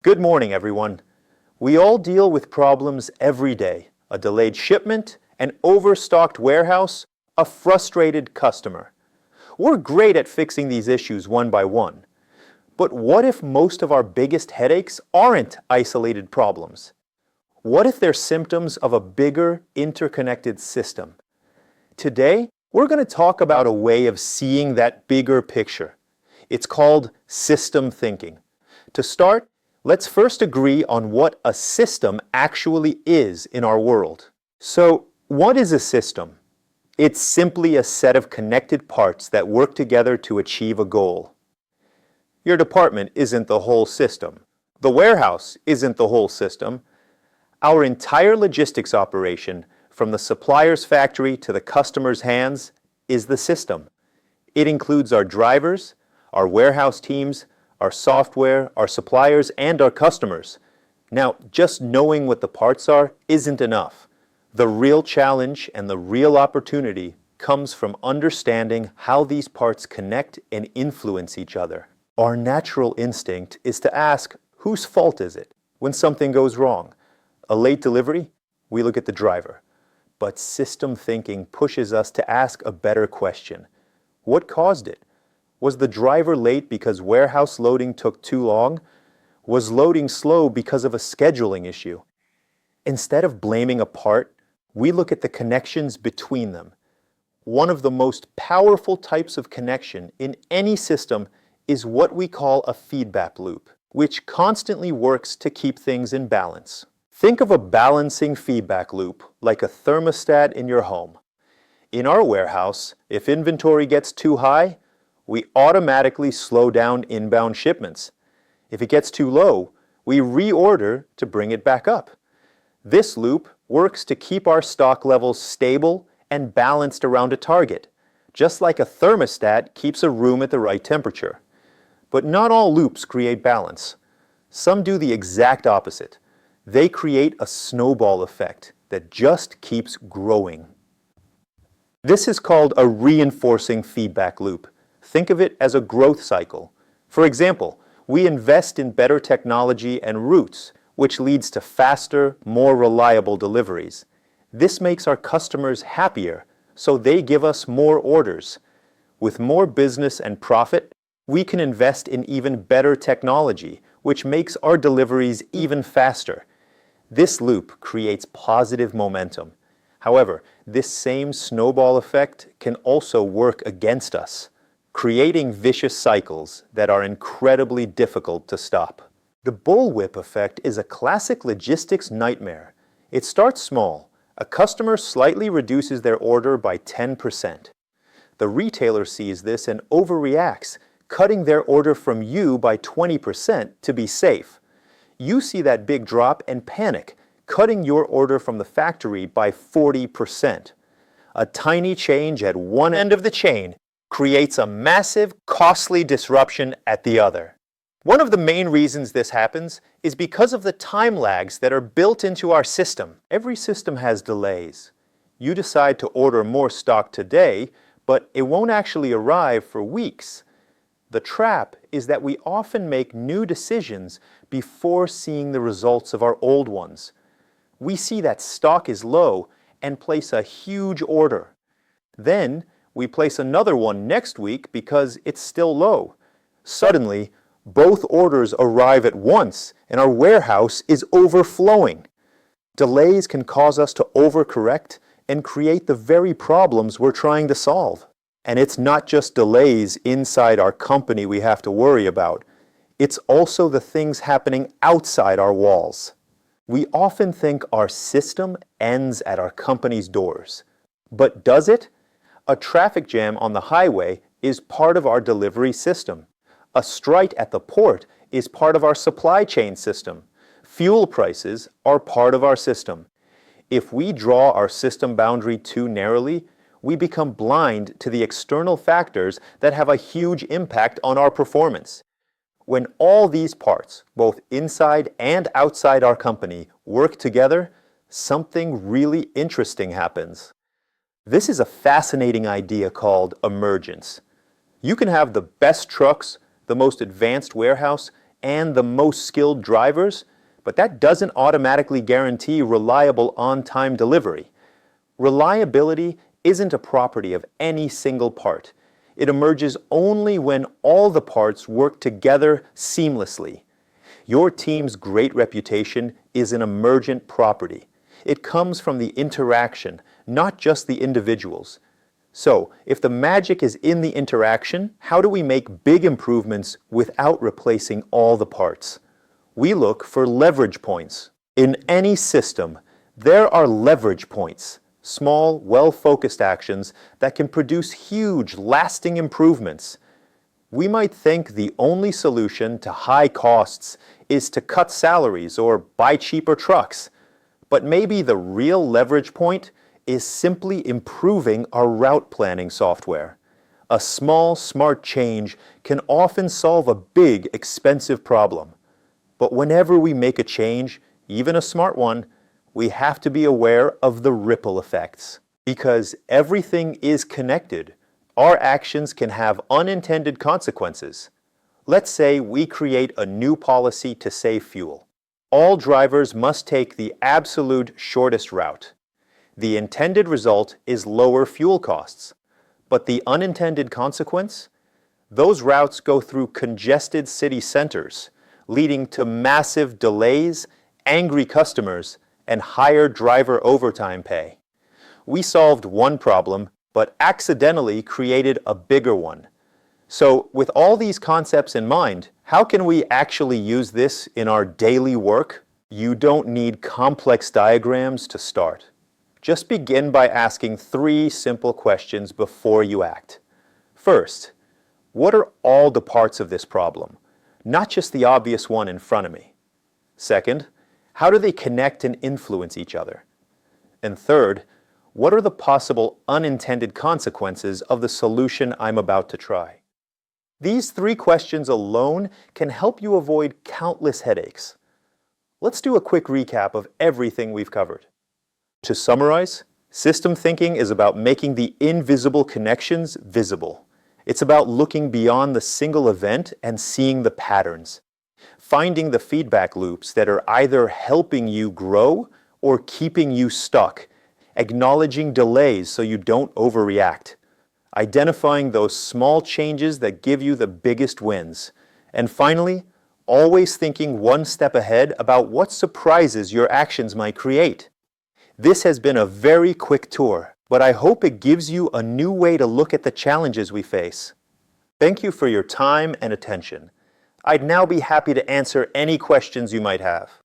Good morning, everyone. We all deal with problems every day. A delayed shipment, an overstocked warehouse, a frustrated customer. We're great at fixing these issues one by one. But what if most of our biggest headaches aren't isolated problems? What if they're symptoms of a bigger, interconnected system? Today, we're going to talk about a way of seeing that bigger picture. It's called system thinking. To start, let's first agree on what a system actually is in our world. So, what is a system? It's simply a set of connected parts that work together to achieve a goal. Your department isn't the whole system. The warehouse isn't the whole system. Our entire logistics operation, from the supplier's factory to the customer's hands, is the system. It includes our drivers, our warehouse teams, our software, our suppliers, and our customers. Now, just knowing what the parts are isn't enough. The real challenge and the real opportunity comes from understanding how these parts connect and influence each other. Our natural instinct is to ask, whose fault is it? When something goes wrong, a late delivery, we look at the driver. But system thinking pushes us to ask a better question. What caused it? Was the driver late because warehouse loading took too long? Was loading slow because of a scheduling issue? Instead of blaming a part, we look at the connections between them. One of the most powerful types of connection in any system is what we call a feedback loop, which constantly works to keep things in balance. Think of a balancing feedback loop like a thermostat in your home. In our warehouse, if inventory gets too high, we automatically slow down inbound shipments. If it gets too low, we reorder to bring it back up. This loop works to keep our stock levels stable and balanced around a target, just like a thermostat keeps a room at the right temperature. But not all loops create balance. Some do the exact opposite. They create a snowball effect that just keeps growing. This is called a reinforcing feedback loop. Think of it as a growth cycle. For example, we invest in better technology and routes, which leads to faster, more reliable deliveries. This makes our customers happier, so they give us more orders. With more business and profit, we can invest in even better technology, which makes our deliveries even faster. This loop creates positive momentum. However, this same snowball effect can also work against us, creating vicious cycles that are incredibly difficult to stop. The bullwhip effect is a classic logistics nightmare. It starts small. A customer slightly reduces their order by 10%. The retailer sees this and overreacts, cutting their order from you by 20% to be safe. You see that big drop and panic, cutting your order from the factory by 40%. A tiny change at one end of the chain creates a massive, costly disruption at the other. One of the main reasons this happens is because of the time lags that are built into our system. Every system has delays. You decide to order more stock today, but it won't actually arrive for weeks. The trap is that we often make new decisions before seeing the results of our old ones. We see that stock is low and place a huge order. Then, we place another one next week because it's still low. Suddenly, both orders arrive at once and our warehouse is overflowing. Delays can cause us to overcorrect and create the very problems we're trying to solve. And it's not just delays inside our company we have to worry about. It's also the things happening outside our walls. We often think our system ends at our company's doors. But does it? A traffic jam on the highway is part of our delivery system. A strike at the port is part of our supply chain system. Fuel prices are part of our system. If we draw our system boundary too narrowly, we become blind to the external factors that have a huge impact on our performance. When all these parts, both inside and outside our company, work together, something really interesting happens. This is a fascinating idea called emergence. You can have the best trucks, the most advanced warehouse, and the most skilled drivers, but that doesn't automatically guarantee reliable on-time delivery. Reliability isn't a property of any single part. It emerges only when all the parts work together seamlessly. Your team's great reputation is an emergent property. It comes from the interaction, not just the individuals. So, if the magic is in the interaction, how do we make big improvements without replacing all the parts? We look for leverage points. In any system, there are leverage points, small, well-focused actions that can produce huge, lasting improvements. We might think the only solution to high costs is to cut salaries or buy cheaper trucks. But maybe the real leverage point is simply improving our route planning software. A small, smart change can often solve a big, expensive problem. But whenever we make a change, even a smart one, we have to be aware of the ripple effects. Because everything is connected, our actions can have unintended consequences. Let's say we create a new policy to save fuel. All drivers must take the absolute shortest route. The intended result is lower fuel costs. But the unintended consequence? Those routes go through congested city centers, leading to massive delays, angry customers, and higher driver overtime pay. We solved one problem, but accidentally created a bigger one. So, with all these concepts in mind, how can we actually use this in our daily work? You don't need complex diagrams to start. Just begin by asking 3 simple questions before you act. First, what are all the parts of this problem? Not just the obvious one in front of me. Second, how do they connect and influence each other? And third, what are the possible unintended consequences of the solution I'm about to try? These 3 questions alone can help you avoid countless headaches. Let's do a quick recap of everything we've covered. To summarize, system thinking is about making the invisible connections visible. It's about looking beyond the single event and seeing the patterns. Finding the feedback loops that are either helping you grow or keeping you stuck. Acknowledging delays so you don't overreact. Identifying those small changes that give you the biggest wins. And finally, always thinking one step ahead about what surprises your actions might create. This has been a very quick tour, but I hope it gives you a new way to look at the challenges we face. Thank you for your time and attention. I'd now be happy to answer any questions you might have.